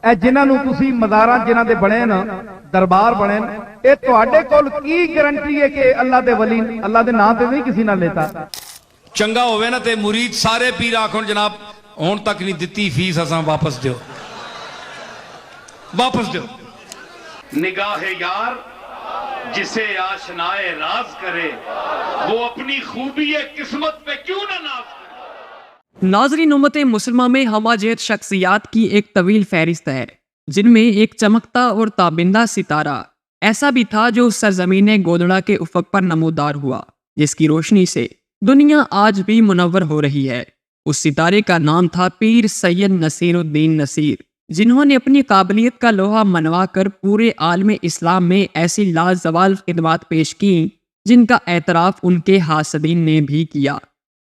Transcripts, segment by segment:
اے جنہاں نو تسی مزاراں جنہاں دے بنے نا دربار بنے اے تواڈے کول کی گارنٹی ہے کہ اللہ دے ولی اللہ دے نام تے نہیں کسی نہ لیتا؟ چنگا ہوئے نا تے مرید سارے پیر آکھن جناب ہون تک نہیں دتی فیس اساں واپس دیو، واپس دیو۔ نگاہ یار جسے آشنائے راز کرے وہ اپنی خوبی قسمت پہ کیوں نہ ناز کرے۔ ناظرین، امت مسلمہ میں ہمہ شخصیات کی ایک طویل فہرست ہے، جن میں ایک چمکتا اور تابندہ ستارہ ایسا بھی تھا جو سرزمین گودڑا کے افق پر نمودار ہوا، جس کی روشنی سے دنیا آج بھی منور ہو رہی ہے۔ اس ستارے کا نام تھا پیر سید نصیر الدین نصیر، جنہوں نے اپنی قابلیت کا لوہا منوا کر پورے عالم اسلام میں ایسی لازوال خدمات پیش کیں جن کا اعتراف ان کے حاسدین نے بھی کیا۔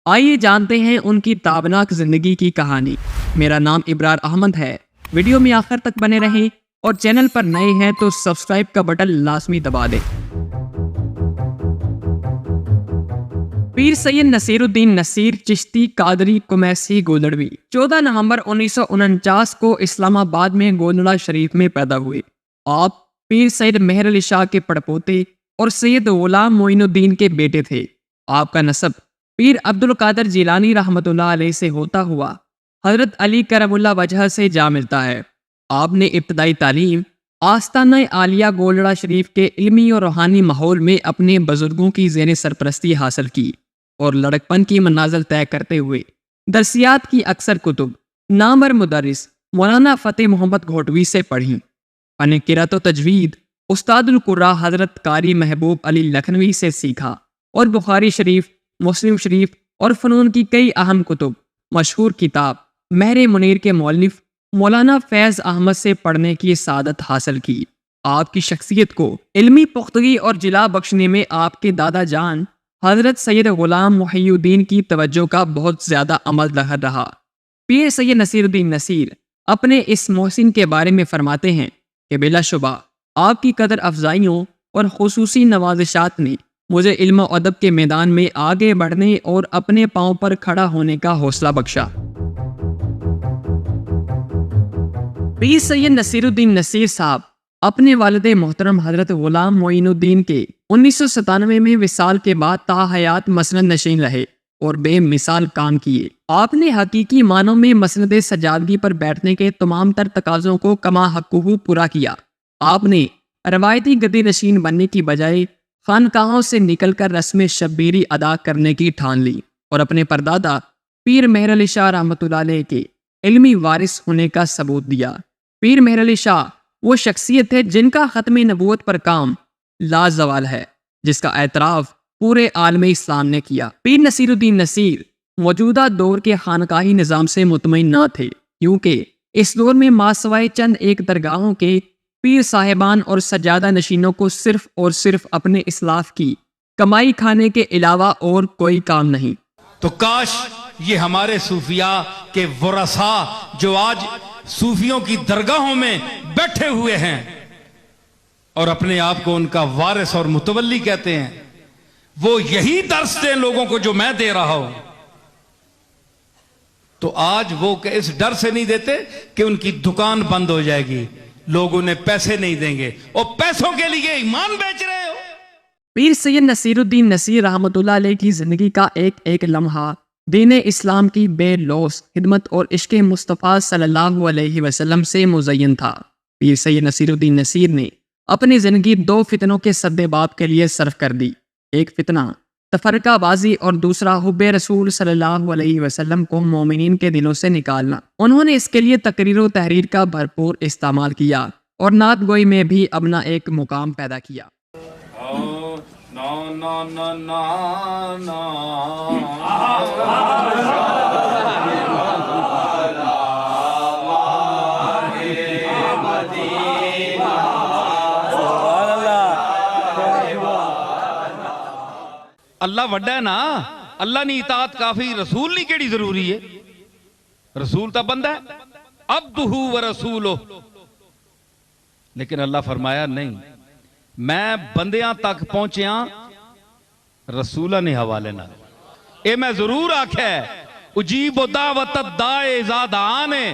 آئیے جانتے ہیں ان کی تابناک زندگی کی کہانی۔ میرا نام ابرار احمد ہے، ویڈیو میں آخر تک بنے رہیں اور چینل پر نئے ہیں تو سبسکرائب کا بٹن لازمی دبا دیں۔ پیر سید نصیر الدین نصیر چشتی قادری کمیسی گودڑوی 14 نومبر 1949 کو اسلام آباد میں گودڑا شریف میں پیدا ہوئے۔ آپ پیر سید مہر علی شاہ کے پڑپوتے اور سید غلام معین الدین کے بیٹے تھے۔ آپ کا نسب پیر عبد القادر جیلانی رحمۃ اللہ علیہ سے ہوتا ہوا حضرت علی کرم اللہ وجہ سے جا ملتا ہے۔ آپ نے ابتدائی تعلیم آستانہ عالیہ گودڑا شریف کے علمی اور روحانی ماحول میں اپنے بزرگوں کی زیر سرپرستی حاصل کی اور لڑکپن کی منازل طے کرتے ہوئے درسیات کی اکثر کتب نامور مدرس مولانا فتح محمد گھوٹوی سے پڑھیں۔ فن قرأت و تجوید استاد القراء حضرت قاری محبوب علی لکھنوی سے سیکھا اور بخاری شریف، مسلم شریف اور فنون کی کئی اہم کتب، مشہور کتاب مہر منیر کے مؤلف مولانا فیض احمد سے پڑھنے کی سعادت حاصل کی۔ آپ کی شخصیت کو علمی پختگی اور جلا بخشنے میں آپ کے دادا جان حضرت سید غلام محی الدین کی توجہ کا بہت زیادہ عمل ظاہر رہا۔ پیر سید نصیر الدین نصیر اپنے اس محسن کے بارے میں فرماتے ہیں کہ بلا شبہ آپ کی قدر افزائیوں اور خصوصی نوازشات نے مجھے علم و ادب کے میدان میں آگے بڑھنے اور اپنے پاؤں پر کھڑا ہونے کا حوصلہ بخشا۔ پیر سید نصیر الدین نصیر صاحب اپنے والد محترم حضرت غلام معین الدین کے 1997 میں وصال کے بعد تا حیات مسند نشین رہے اور بے مثال کام کیے۔ آپ نے حقیقی معنوں میں مسند سجادگی پر بیٹھنے کے تمام تر تقاضوں کو کما حقہ پورا کیا۔ آپ نے روایتی گدی نشین بننے کی بجائے خانقاہوں سے نکل کر رسم شبیری ادا کرنے کی ٹھان لی اور اپنے پردادا پیر مہر علی شاہ رحمۃ اللہ علیہ کے علمی وارث ہونے کا ثبوت دیا۔ پیر مہر علی شاہ وہ شخصیت ہے جن کا ختم نبوت پر کام لازوال ہے، جس کا اعتراف پورے عالم اسلام نے کیا۔ پیر نصیر الدین نصیر موجودہ دور کے خانقاہی نظام سے مطمئن نہ تھے، کیونکہ اس دور میں ماسوائے چند ایک درگاہوں کے پیر صاحبان اور سجادہ نشینوں کو صرف اور صرف اپنے اسلاف کی کمائی کھانے کے علاوہ اور کوئی کام نہیں۔ تو کاش یہ ہمارے صوفیاء کے ورثاء جو آج صوفیوں کی درگاہوں میں بیٹھے ہوئے ہیں اور اپنے آپ کو ان کا وارث اور متولی کہتے ہیں، وہ یہی درس دیں لوگوں کو جو میں دے رہا ہوں۔ تو آج وہ اس ڈر سے نہیں دیتے کہ ان کی دکان بند ہو جائے گی، لوگ انہیں پیسے نہیں دیں گے، اور پیسوں کے لیے ایمان بیچ رہے ہو۔ پیر سید نصیر الدین نصیر رحمۃ اللہ علیہ کی زندگی کا ایک ایک لمحہ دین اسلام کی بے لوث خدمت اور عشق مصطفیٰ صلی اللہ علیہ وسلم سے مزین تھا۔ پیر سید نصیر الدین نصیر نے اپنی زندگی دو فتنوں کے سدباب کے لیے صرف کر دی۔ ایک فتنہ تفرقہ بازی اور دوسرا حب رسول صلی اللہ علیہ وسلم کو مومنین کے دلوں سے نکالنا۔ انہوں نے اس کے لیے تقریر و تحریر کا بھرپور استعمال کیا اور نعت گوئی میں بھی اپنا ایک مقام پیدا کیا۔ اللہ وڈا ہے نا، اللہ نہیں اطاعت کافی، رسول نہیں کیڑی ضروری ہے؟ رسول تا بندہ ہے، عبدہ و رسولہ، لیکن اللہ فرمایا نہیں، میں بندیاں تک پہنچیاں رسولہ نے حوالے نہ، اے میں ضرور آکھے اجیب دعوت الداع اذا دعانے،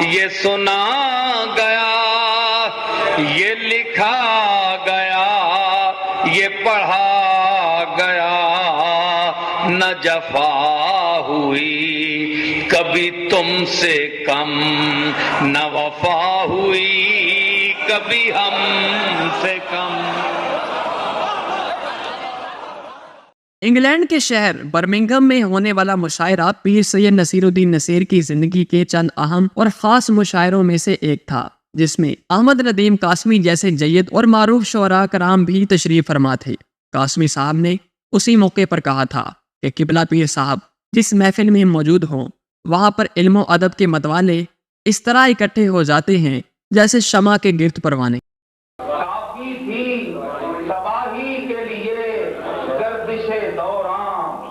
یہ سنا گیا، یہ لکھا گیا، یہ پڑھا گیا، نہ جفا ہوئی کبھی تم سے کم، نہ وفا ہوئی کبھی ہم سے کم۔ انگلینڈ کے شہر برمنگھم میں ہونے والا مشاعرہ پیر سید نصیر الدین نصیر کی زندگی کے چند اہم اور خاص مشاعروں میں سے ایک تھا، جس میں احمد ندیم قاسمی جیسے جید اور معروف شعراء کرام بھی تشریف فرما تھے۔ قاسمی صاحب نے اسی موقع پر کہا تھا کہ قبلہ پیر صاحب جس محفل میں موجود ہوں وہاں پر علم و ادب کے متوالے اس طرح اکٹھے ہو جاتے ہیں جیسے شمع کے گرد پروانے۔ کافی تھی تباہی کے لیے گردش دوران،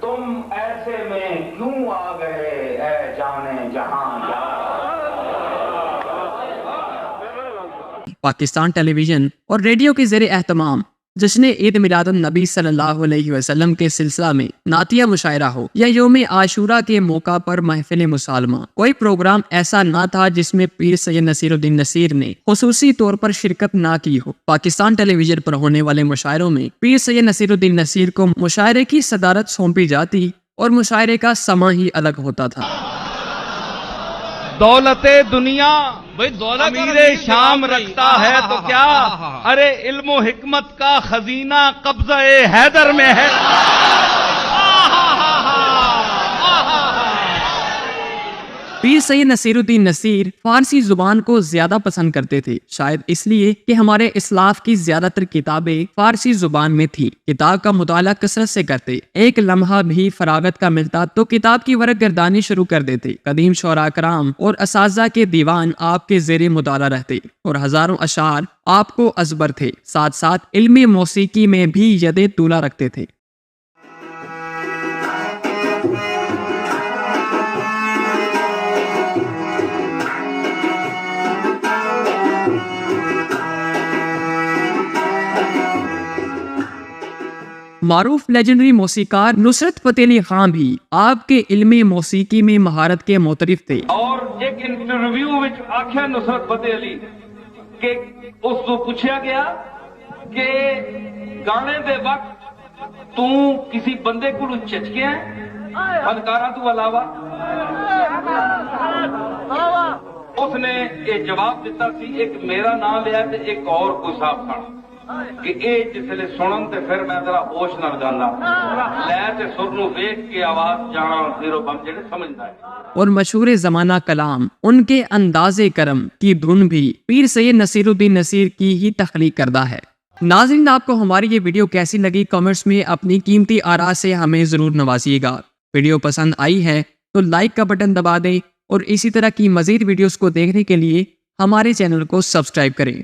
تم ایسے میں کیوں آ گئے اے جانے جہاں۔ پاکستان ٹیلی ویژن اور ریڈیو کے زیر اہتمام جشن عید میلاد النبی صلی اللہ علیہ وسلم کے سلسلہ میں نعتیہ مشاعرہ ہو یا یوم عاشورہ کے موقع پر محفل مسالمہ، کوئی پروگرام ایسا نہ تھا جس میں پیر سید نصیر الدین نصیر نے خصوصی طور پر شرکت نہ کی ہو۔ پاکستان ٹیلی ویژن پر ہونے والے مشاعروں میں پیر سید نصیر الدین نصیر کو مشاعرے کی صدارت سونپی جاتی اور مشاعرے کا سماں ہی الگ ہوتا تھا۔ دولت دنیا امیر شام رکھتا ہے تو کیا، ارے علم و حکمت کا خزینہ قبضہ حیدر میں ہے۔ پیر سید نصیر الدین نصیر فارسی زبان کو زیادہ پسند کرتے تھے، شاید اس لیے کہ ہمارے اسلاف کی زیادہ تر کتابیں فارسی زبان میں تھی۔ کتاب کا مطالعہ کثرت سے کرتے، ایک لمحہ بھی فراغت کا ملتا تو کتاب کی ورق گردانی شروع کر دیتے۔ قدیم شعراء کرام اور اساتذہ کے دیوان آپ کے زیر مطالعہ رہتے اور ہزاروں اشعار آپ کو ازبر تھے، ساتھ ساتھ علمی موسیقی میں بھی ید طولہ رکھتے تھے۔ معروف لیجنڈری موسیقار نصرت فتح علی خان بھی آپ کے علمی موسیقی میں مہارت کے معترف تھے۔ اور ایک انٹرویو وچ آکھیا نصرت فتح علی کہ اس کو پوچھا گیا کہ گانے دے وقت تو کسی بندے کو چچکیا ہے فنکاراں تو علاوہ؟ اس نے یہ جواب دیتا سی، ایک میرا نام لیا تے ایک اور کوئی صاحب سن کہ اے جسے سنن تے پھر میں ذرا ہوش نہ جانا لے تے سر نو ویکھ کے آواز جانا زیرو بم جڑے سمجھدا ہے۔ اور مشہور زمانہ کلام ان کے انداز کرم کی دھن بھی پیر سید نصیر الدین نصیر کی ہی تخلیق کردہ ہے۔ ناظرین، آپ کو ہماری یہ ویڈیو کیسی لگی کمنٹس میں اپنی قیمتی آراء سے ہمیں ضرور نوازیے گا۔ ویڈیو پسند آئی ہے تو لائک کا بٹن دبا دیں اور اسی طرح کی مزید ویڈیوز کو دیکھنے کے لیے ہمارے چینل کو سبسکرائب کریں۔